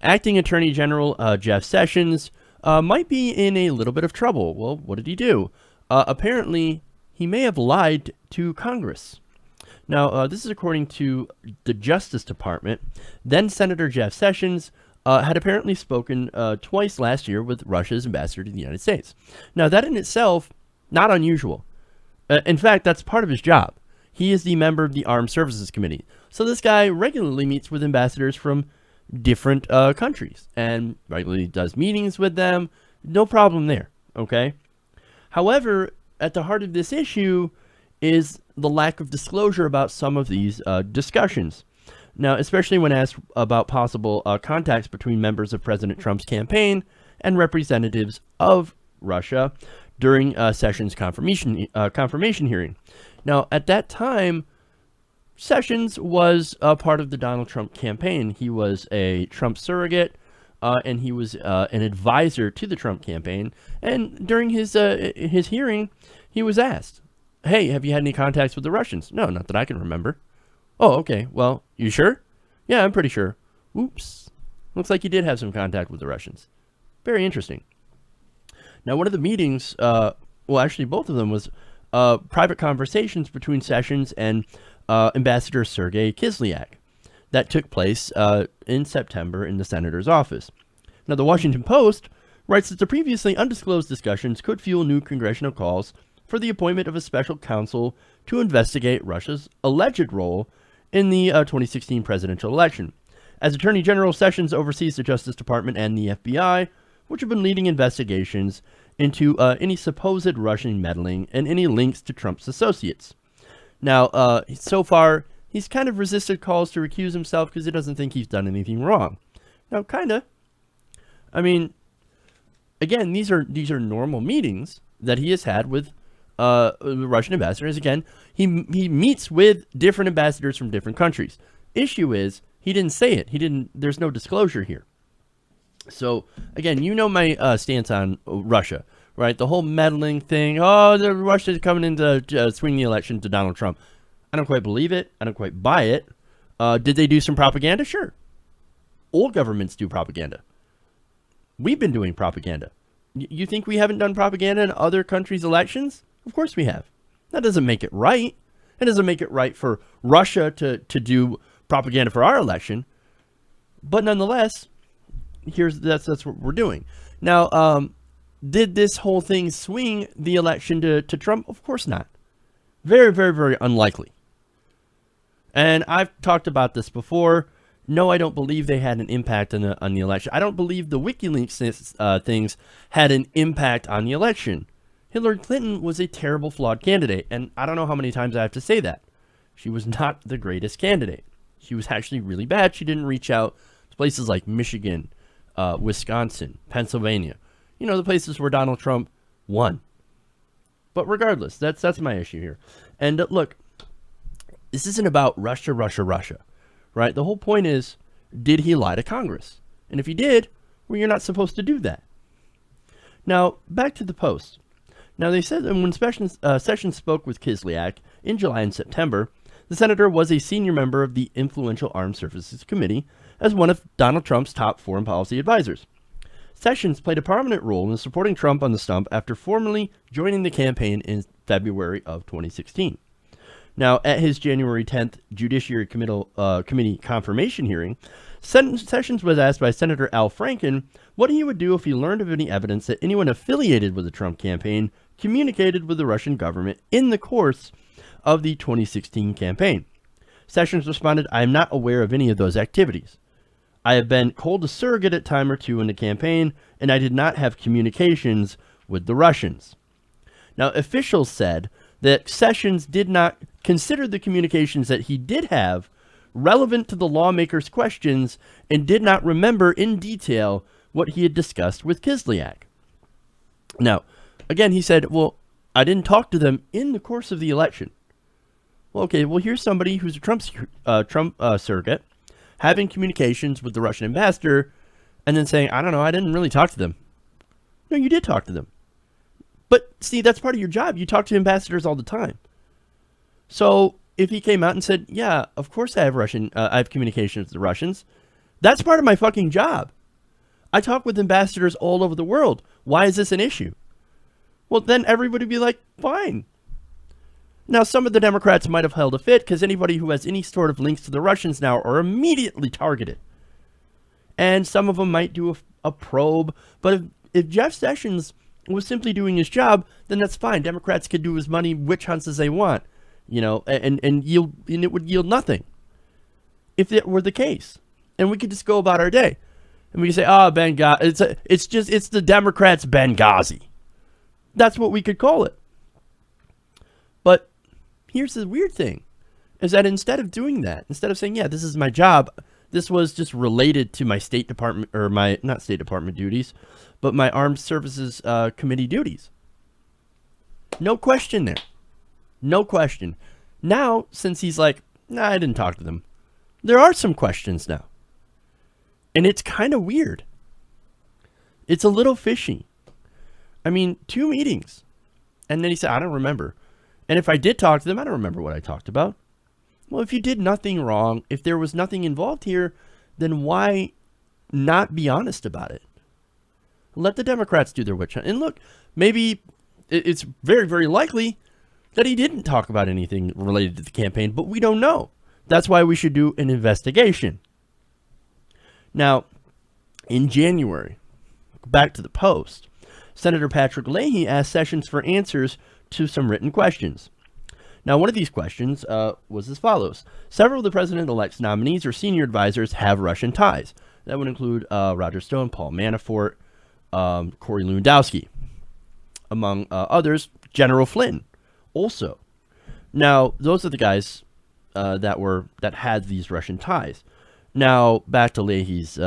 Acting Attorney General Jeff Sessions might be in a little bit of trouble. Well, what did he do? Apparently, he may have lied to Congress. Now, this is according to the Justice Department. Then Senator Jeff Sessions had apparently spoken twice last year with Russia's ambassador to the United States. Now, that in itself, not unusual. In fact, that's part of his job. He is the member of the Armed Services Committee. So this guy regularly meets with ambassadors from different countries and regularly does meetings with them. No problem there, okay? However, at the heart of this issue is the lack of disclosure about some of these discussions. Now, especially when asked about possible contacts between members of President Trump's campaign and representatives of Russia during Sessions' confirmation hearing. Now, at that time, Sessions was a part of the Donald Trump campaign. He was a Trump surrogate, and he was an advisor to the Trump campaign. And during his hearing, he was asked, "Hey, have you had any contacts with the Russians?" "No, not that I can remember." "Oh, okay. Well, you sure?" "Yeah, I'm pretty sure." Oops. Looks like you did have some contact with the Russians. Very interesting. Now, one of the meetings, well, actually both of them, was private conversations between Sessions and Ambassador Sergey Kislyak that took place in September in the senator's office. Now, the Washington Post writes that the previously undisclosed discussions could fuel new congressional calls for the appointment of a special counsel to investigate Russia's alleged role in the 2016 presidential election. As Attorney General, Sessions oversees the Justice Department and the FBI, which have been leading investigations into any supposed Russian meddling and any links to Trump's associates. Now, so far, he's kind of resisted calls to recuse himself because he doesn't think he's done anything wrong. Now, kinda. I mean, again, these are normal meetings that he has had with the Russian ambassadors. Again, he meets with different ambassadors from different countries. Issue is, he didn't say it. There's no disclosure here. So, again, you know my stance on Russia, right? The whole meddling thing. Oh, the Russia's coming in to swing the election to Donald Trump. I don't quite believe it. I don't quite buy it. Did they do some propaganda? Sure. All governments do propaganda. We've been doing propaganda. You think we haven't done propaganda in other countries' elections? Of course we have. That doesn't make it right. It doesn't make it right for Russia to do propaganda for our election. But nonetheless, that's what we're doing. Now, did this whole thing swing the election to Trump? Of course not. Very, very, very unlikely. And I've talked about this before. No, I don't believe they had an impact on the election. I don't believe the WikiLeaks things had an impact on the election. Hillary Clinton was a terrible, flawed candidate, and I don't know how many times I have to say that. She was not the greatest candidate. She was actually really bad. She didn't reach out to places like Michigan, Wisconsin, Pennsylvania. You know, the places where Donald Trump won. But regardless, that's my issue here. And look, this isn't about Russia, right? The whole point is, did he lie to Congress? And if he did, well, you're not supposed to do that. Now, back to the Post. Now, they said that when Sessions spoke with Kislyak in July and September, the senator was a senior member of the influential Armed Services Committee as one of Donald Trump's top foreign policy advisors. Sessions played a prominent role in supporting Trump on the stump after formally joining the campaign in February of 2016. Now, at his January 10th Judiciary Committee confirmation hearing, Sessions was asked by Senator Al Franken what he would do if he learned of any evidence that anyone affiliated with the Trump campaign communicated with the Russian government in the course of the 2016 campaign. Sessions responded, "I am not aware of any of those activities. I have been called a surrogate at time or two in the campaign, and I did not have communications with the Russians." Now, officials said that Sessions did not consider the communications that he did have relevant to the lawmakers' questions and did not remember in detail what he had discussed with Kislyak. Now, again, he said, well, I didn't talk to them in the course of the election. Well, okay, well, here's somebody who's a Trump surrogate having communications with the Russian ambassador and then saying, I don't know, I didn't really talk to them. No, you did talk to them. But see, that's part of your job. You talk to ambassadors all the time. So if he came out and said, yeah, of course I have communications with the Russians, That's part of my fucking job. I talk with ambassadors all over the world. Why is this an issue? Well, then everybody would be like, fine. Now, some of the Democrats might have held a fit because anybody who has any sort of links to the Russians now are immediately targeted. And some of them might do a probe. But if Jeff Sessions was simply doing his job, then that's fine. Democrats could do as many witch hunts as they want, and it would yield nothing if it were the case. And we could just go about our day. And we could say, Benghazi. It's the Democrats' Benghazi. That's what we could call it. But here's the weird thing, is that instead of doing that, instead of saying, yeah, this is my job, this was just related to my State Department, or my, not State Department duties, but my Armed Services Committee duties. No question there. No question. Now, since he's like, nah, I didn't talk to them, there are some questions now. And it's kind of weird. It's a little fishy. I mean, 2 meetings. And then he said, I don't remember. And if I did talk to them, I don't remember what I talked about. Well, if you did nothing wrong, if there was nothing involved here, then why not be honest about it? Let the Democrats do their witch hunt. And look, maybe it's very, very likely that he didn't talk about anything related to the campaign, but we don't know. That's why we should do an investigation. Now, in January, back to the Post, Senator Patrick Leahy asked Sessions for answers to some written questions. Now, one of these questions was as follows. Several of the president-elect's nominees or senior advisors have Russian ties. That would include Roger Stone, Paul Manafort, Corey Lewandowski, among others, General Flynn also. Now, those are the guys that had these Russian ties. Now, back to Leahy's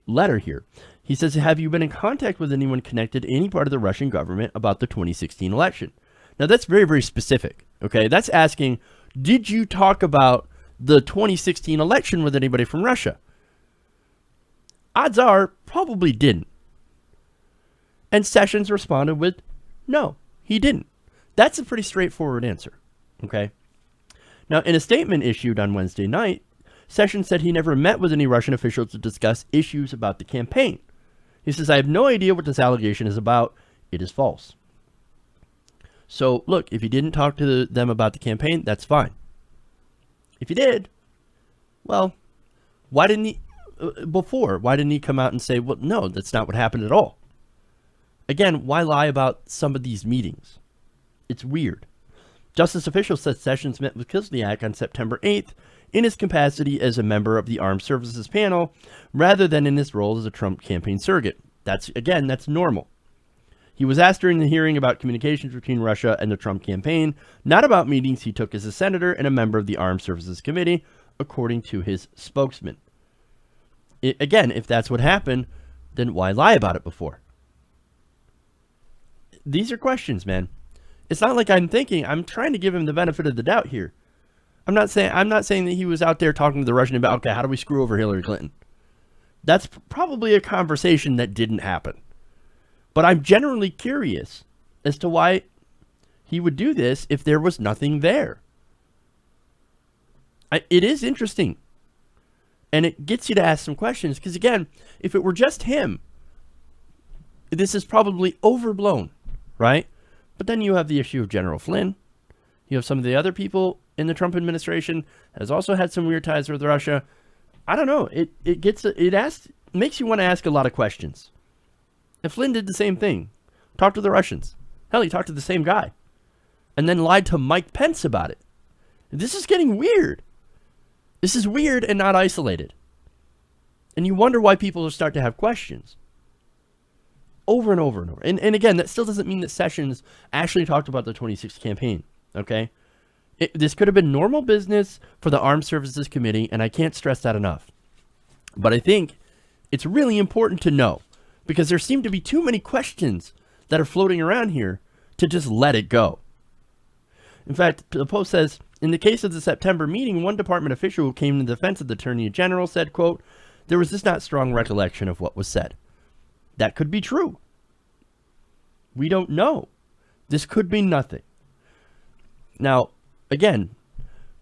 letter here. He says, have you been in contact with anyone connected to any part of the Russian government about the 2016 election? Now, that's very, very specific, okay? That's asking, did you talk about the 2016 election with anybody from Russia? Odds are, probably didn't. And Sessions responded with, no, he didn't. That's a pretty straightforward answer, okay? Now, in a statement issued on Wednesday night, Sessions said he never met with any Russian officials to discuss issues about the campaign. He says, I have no idea what this allegation is about. It is false. So, look, if he didn't talk to them about the campaign, that's fine. If he did, well, why didn't he, why didn't he come out and say, well, no, that's not what happened at all? Again, why lie about some of these meetings? It's weird. Justice officials said Sessions met with Kislyak on September 8th in his capacity as a member of the Armed Services Panel, rather than in his role as a Trump campaign surrogate. That's normal. He was asked during the hearing about communications between Russia and the Trump campaign, not about meetings he took as a senator and a member of the Armed Services Committee, according to his spokesman. Again, if that's what happened, then why lie about it before? These are questions, man. It's not like I'm trying to give him the benefit of the doubt here. I'm not saying that he was out there talking to the Russian about, okay, how do we screw over Hillary Clinton? That's probably a conversation that didn't happen. But I'm genuinely curious as to why he would do this if there was nothing there. It is interesting. And it gets you to ask some questions. Because again, if it were just him, this is probably overblown, right? But then you have the issue of General Flynn. You have some of the other people in the Trump administration that has also had some weird ties with Russia. I don't know. It makes you want to ask a lot of questions. And Flynn did the same thing. Talked to the Russians. Hell, he talked to the same guy. And then lied to Mike Pence about it. This is getting weird. This is weird and not isolated. And you wonder why people start to have questions. Over and over and over. And again, that still doesn't mean that Sessions actually talked about the 2016 campaign. Okay? This could have been normal business for the Armed Services Committee, and I can't stress that enough. But I think it's really important to know, because there seem to be too many questions that are floating around here to just let it go. In fact, the Post says, in the case of the September meeting, one department official who came in defense of the Attorney General said, quote, there was just not strong recollection of what was said. That could be true. We don't know. This could be nothing. Now, again,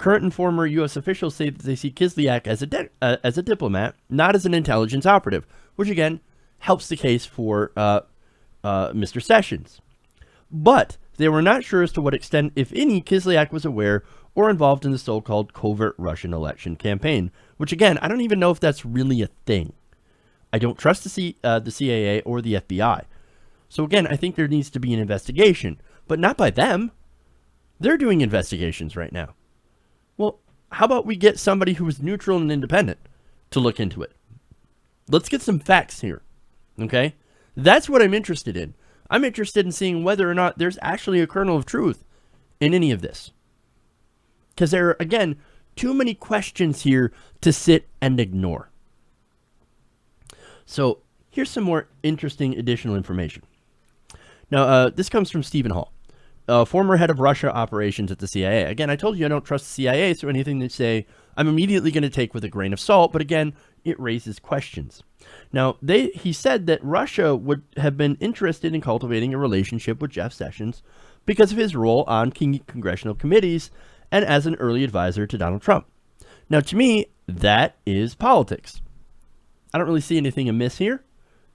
Current and former U.S. officials say that they see Kislyak as a diplomat, not as an intelligence operative, which again helps the case for Mr. Sessions. But they were not sure as to what extent, if any, Kislyak was aware or involved in the so-called covert Russian election campaign, which again, I don't even know if that's really a thing. I don't trust the CIA or the FBI. So again, I think there needs to be an investigation, but not by them. They're doing investigations right now. Well, how about we get somebody who is neutral and independent to look into it? Let's get some facts here, okay? That's what I'm interested in. I'm interested in seeing whether or not there's actually a kernel of truth in any of this. Because there are, again, too many questions here to sit and ignore. So here's some more interesting additional information. Now, this comes from Stephen Hall, former head of Russia operations at the CIA. Again, I told you I don't trust the CIA, so anything they say, I'm immediately going to take with a grain of salt. But again, it raises questions. Now, he said that Russia would have been interested in cultivating a relationship with Jeff Sessions because of his role on congressional committees and as an early advisor to Donald Trump. Now, to me, that is politics. I don't really see anything amiss here.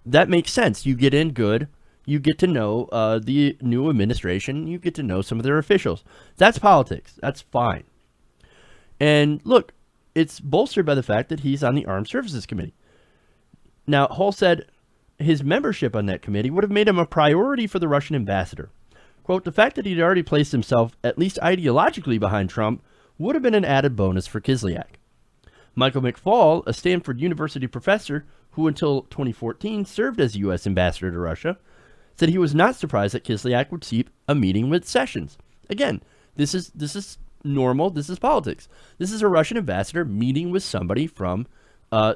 That makes sense. You get in good. You get to know the new administration. You get to know some of their officials. That's politics. That's fine. And look, it's bolstered by the fact that he's on the Armed Services Committee. Now, Hall said his membership on that committee would have made him a priority for the Russian ambassador. Quote, the fact that he'd already placed himself, at least ideologically, behind Trump would have been an added bonus for Kislyak. Michael McFaul, a Stanford University professor who until 2014 served as U.S. ambassador to Russia, said he was not surprised that Kislyak would seek a meeting with Sessions. Again, this is normal. This is politics. This is a Russian ambassador meeting with somebody from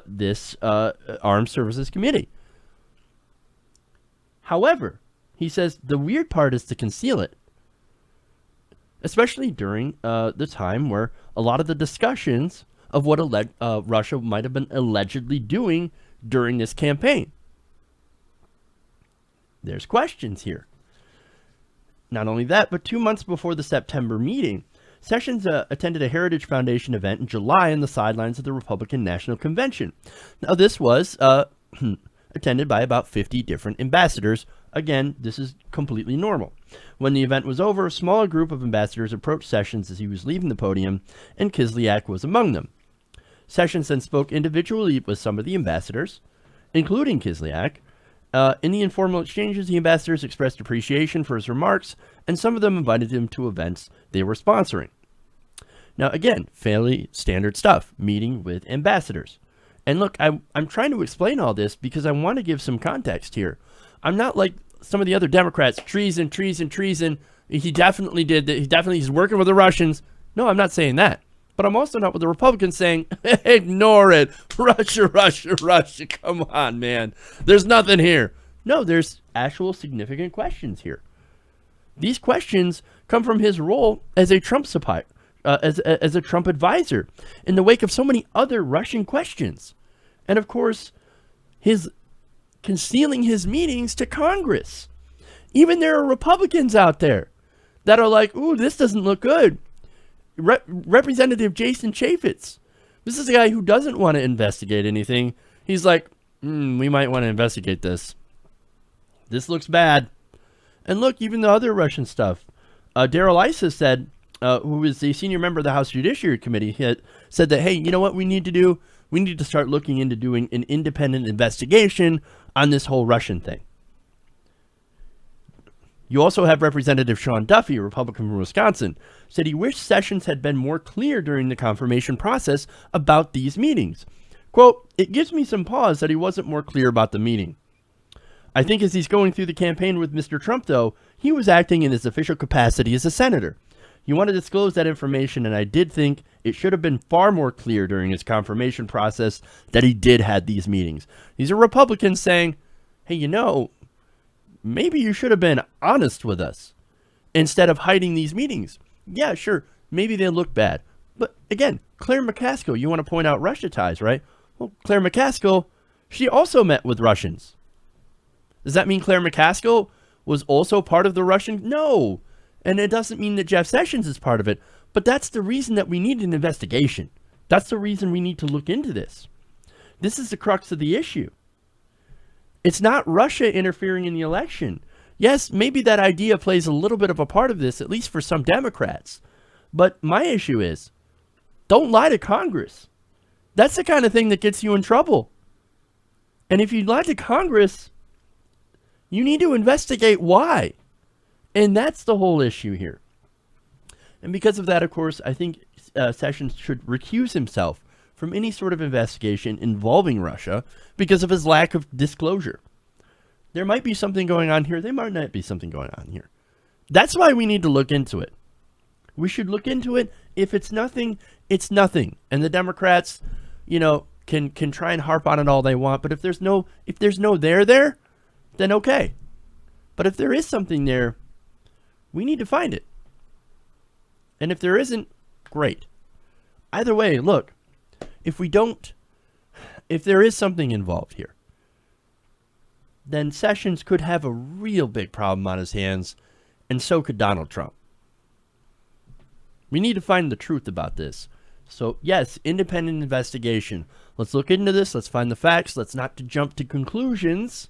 this Armed Services Committee. However, he says the weird part is to conceal it, especially during the time where a lot of the discussions of what Russia might have been allegedly doing during this campaign. There's questions here. Not only that, but 2 months before the September meeting, Sessions attended a Heritage Foundation event in July on the sidelines of the Republican National Convention. Now, this was attended by about 50 different ambassadors. Again, this is completely normal. When the event was over, a smaller group of ambassadors approached Sessions as he was leaving the podium, and Kislyak was among them. Sessions then spoke individually with some of the ambassadors, including Kislyak. In the informal exchanges, the ambassadors expressed appreciation for his remarks, and some of them invited him to events they were sponsoring. Now, again, fairly standard stuff, meeting with ambassadors. And look, I'm trying to explain all this because I want to give some context here. I'm not like some of the other Democrats, treason. He definitely did that. He's working with the Russians. No, I'm not saying that. But I'm also not with the Republicans saying, ignore it. Russia. Come on, man. There's nothing here. No, there's actual significant questions here. These questions come from his role as a Trump supplier, as a Trump advisor in the wake of so many other Russian questions. And of course, his concealing his meetings to Congress. Even there are Republicans out there that are like, ooh, this doesn't look good. Representative Jason Chaffetz. This is a guy who doesn't want to investigate anything. He's like, we might want to investigate this. This looks bad. And look, even the other Russian stuff. Daryl Issa said, who is the senior member of the House Judiciary Committee, said that, hey, you know what we need to do? We need to start looking into doing an independent investigation on this whole Russian thing. You also have Representative Sean Duffy, a Republican from Wisconsin, said he wished Sessions had been more clear during the confirmation process about these meetings. Quote, it gives me some pause that he wasn't more clear about the meeting. I think as he's going through the campaign with Mr. Trump, though, he was acting in his official capacity as a senator. He wanted to disclose that information, and I did think it should have been far more clear during his confirmation process that he did have these meetings. These are Republicans saying, hey, you know, maybe you should have been honest with us instead of hiding these meetings. Yeah, sure, maybe they look bad. But again, Claire McCaskill, you want to point out Russia ties, right? Well, Claire McCaskill, she also met with Russians. Does that mean Claire McCaskill was also part of the Russian? No. And it doesn't mean that Jeff Sessions is part of it. But that's the reason that we need an investigation. That's the reason we need to look into this. This is the crux of the issue. It's not Russia interfering in the election. Yes, maybe that idea plays a little bit of a part of this, at least for some Democrats. But my issue is, don't lie to Congress. That's the kind of thing that gets you in trouble. And if you lie to Congress, you need to investigate why. And that's the whole issue here. And because of that, of course, I think Sessions should recuse himself from any sort of investigation involving Russia because of his lack of disclosure. There might be something going on here. There might not be something going on here. That's why we need to look into it. We should look into it. If it's nothing, it's nothing. And the Democrats, can try and harp on it all they want. But if there's no there, then okay. But if there is something there, we need to find it. And if there isn't, great. Either way, look, if there is something involved here, then Sessions could have a real big problem on his hands, and so could Donald Trump. We need to find the truth about this. So, yes, independent investigation. Let's look into this. Let's find the facts. Let's not jump to conclusions.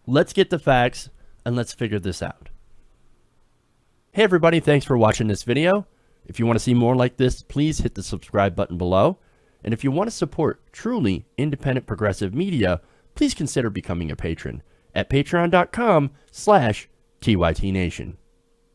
Let's get the facts, and let's figure this out. Hey, everybody. Thanks for watching this video. If you want to see more like this, please hit the subscribe button below. And if you want to support truly independent progressive media, please consider becoming a patron at patreon.com/TYTNation.